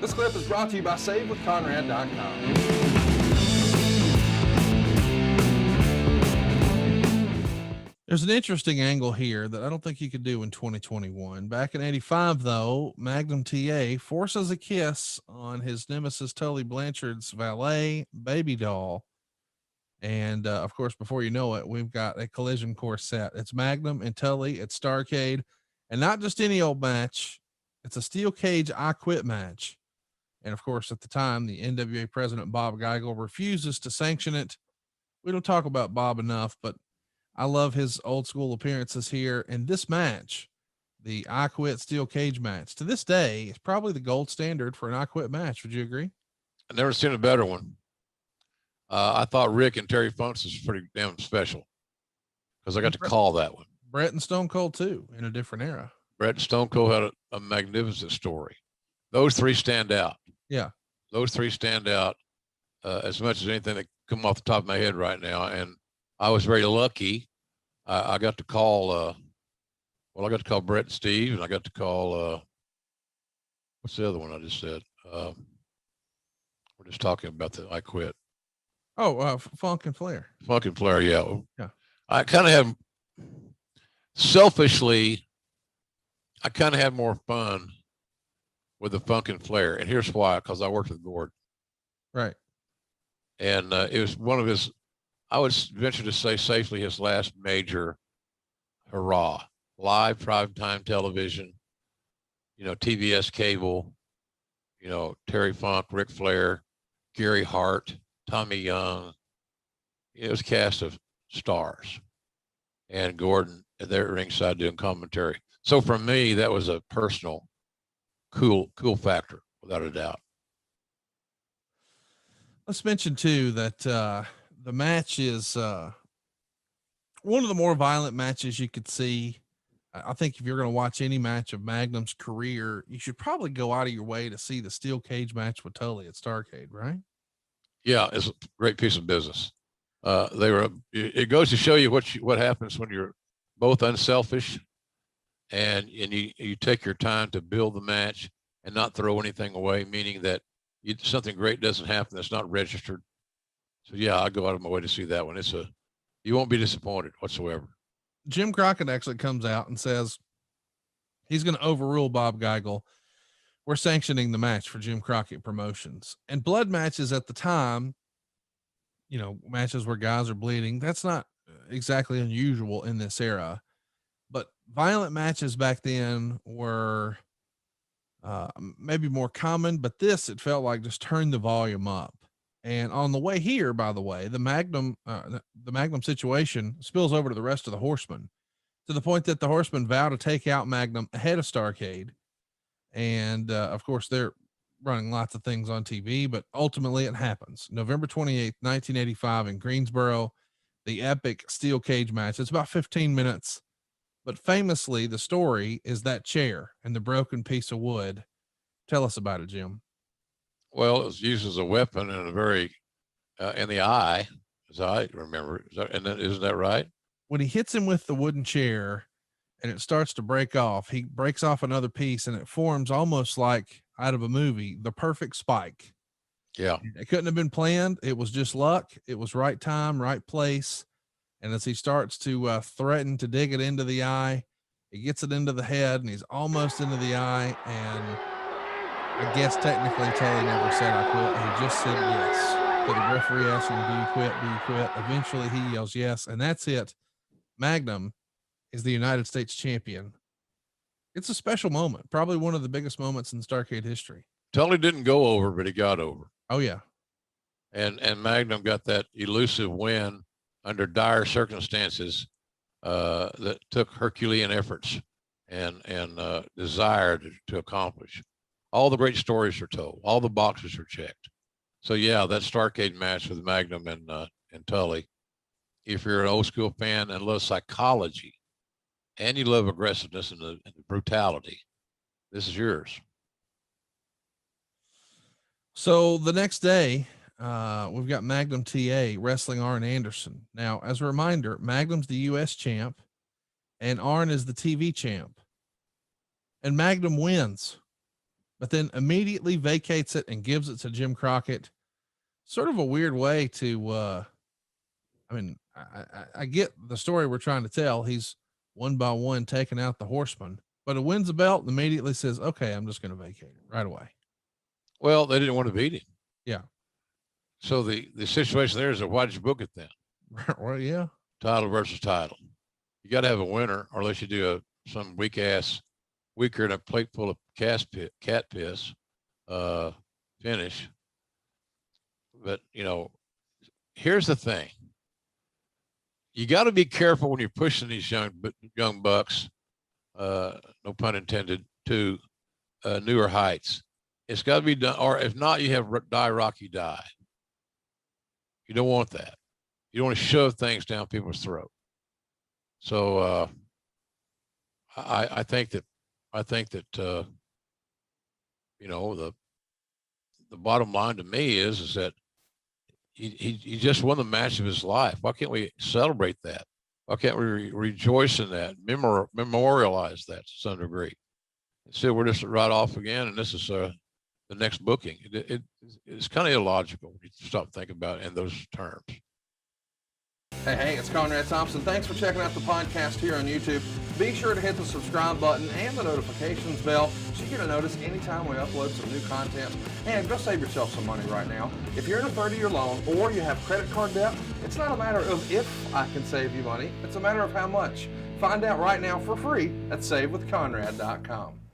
This clip is brought to you by SaveWithConrad.com. There's an interesting angle here that I don't think you could do in 2021. Back in 85, though, Magnum TA forces a kiss on his nemesis, Tully Blanchard's valet, Baby Doll. And of course, before you know it, we've got a collision course set. It's Magnum and Tully at Starrcade, and not just any old match. It's a steel cage I Quit match. And of course, at the time, the NWA president, Bob Geigel, refuses to sanction it. We don't talk about Bob enough, but I love his old school appearances here. And this match, the I Quit steel cage match, to this day is probably the gold standard for an I Quit match. Would you agree? I've never seen a better one. I thought Rick and Terry Funk's was pretty damn special because I got to call that one. Brett and Stone Cold too, in a different era. Brett and Stone Cold had a magnificent story. Those three stand out. Yeah. Those three stand out as much as anything that come off the top of my head right now. And I was very lucky. I got to call, I got to call Brett and Steve, and I got to call, what's the other one I just said? We're just talking about the I Quit. Oh, Funk and Flair. Funk and Flair, yeah. Yeah. I kind of have, selfishly, I kind of had more fun with the Funk and Flair. And here's why, because I worked with Gordon. Right. And it was one of his, I would venture to say safely, his last major hurrah. Live primetime television, TBS cable, Terry Funk, Ric Flair, Gary Hart, Tommy Young. It was a cast of stars. And Gordon there at ringside doing commentary. So for me, that was a personal, cool factor, without a doubt. Let's mention too that the match is one of the more violent matches you could see. I think if you're going to watch any match of Magnum's career, you should probably go out of your way to see the steel cage match with Tully at Starrcade, right? Yeah, it's a great piece of business. It goes to show you what happens when you're both unselfish and you take your time to build the match and not throw anything away, meaning that something great doesn't happen that's not registered. So yeah, I'll go out of my way to see that one. You won't be disappointed whatsoever. Jim Crockett actually comes out and says he's going to overrule Bob Geigel. We're sanctioning the match for Jim Crockett Promotions. And blood matches at the time, matches where guys are bleeding, that's not exactly unusual in this era. But violent matches back then were maybe more common, but it felt like just turned the volume up. And on the way here, by the way, the Magnum situation spills over to the rest of the Horsemen, to the point that the Horsemen vow to take out Magnum ahead of Starrcade. And of course, they're running lots of things on TV, but ultimately it happens. November 28th, 1985 in Greensboro, the epic steel cage match. It's about 15 minutes, but famously the story is that chair and the broken piece of wood. Tell us about it, Jim. Well, it was used as a weapon in in the eye, as I remember. Isn't that right? When he hits him with the wooden chair and it starts to break off, he breaks off another piece and it forms almost like out of a movie, the perfect spike. Yeah. It couldn't have been planned. It was just luck. It was right time, right place. And as he starts to threaten to dig it into the eye, he gets it into the head and he's almost into the eye. And I guess technically Tully never said I quit. He just said yes. So the referee asked him, do you quit? Do you quit? Eventually he yells yes. And that's it. Magnum is the United States champion. It's a special moment. Probably one of the biggest moments in Starrcade history. Tully didn't go over, but he got over. Oh yeah. And Magnum got that elusive win under dire circumstances that took Herculean efforts and desire to accomplish. All the great stories are told. All the boxes are checked. So yeah, that Starrcade match with Magnum and Tully, if you're an old school fan and love psychology and you love aggressiveness and the brutality, this is yours. So the next day, we've got Magnum TA wrestling Arn Anderson. Now, as a reminder, Magnum's the US champ and Arn is the TV champ. And Magnum wins. but then immediately vacates it and gives it to Jim Crockett. Sort of a weird way to, I mean, I get the story we're trying to tell. He's one by one taking out the Horseman, but he wins the belt and immediately says, okay, I'm just going to vacate it right away. Well, they didn't want to beat him. Yeah. So the situation there is that why did you book it then? Well, yeah. Title versus title. You got to have a winner, or unless you do some weaker than a plate full of cat piss finish. But, you know, here's the thing. You got to be careful when you're pushing these young bucks, no pun intended, to newer heights. It's got to be done, or if not, you have die Rocky die. You don't want that. You don't want to shove things down people's throat. So I think that you know, the bottom line to me is that he just won the match of his life. Why can't we celebrate that? Why can't we rejoice in that, memorialize that to some degree? Instead, we're just right off again, and this is the next booking. It's kind of illogical when you stop thinking about it in those terms. Hey, it's Conrad Thompson. Thanks for checking out the podcast here on YouTube. Be sure to hit the subscribe button and the notifications bell so you get a notice anytime we upload some new content. And go save yourself some money right now. If you're in a 30-year loan or you have credit card debt, it's not a matter of if I can save you money. It's a matter of how much. Find out right now for free at SaveWithConrad.com.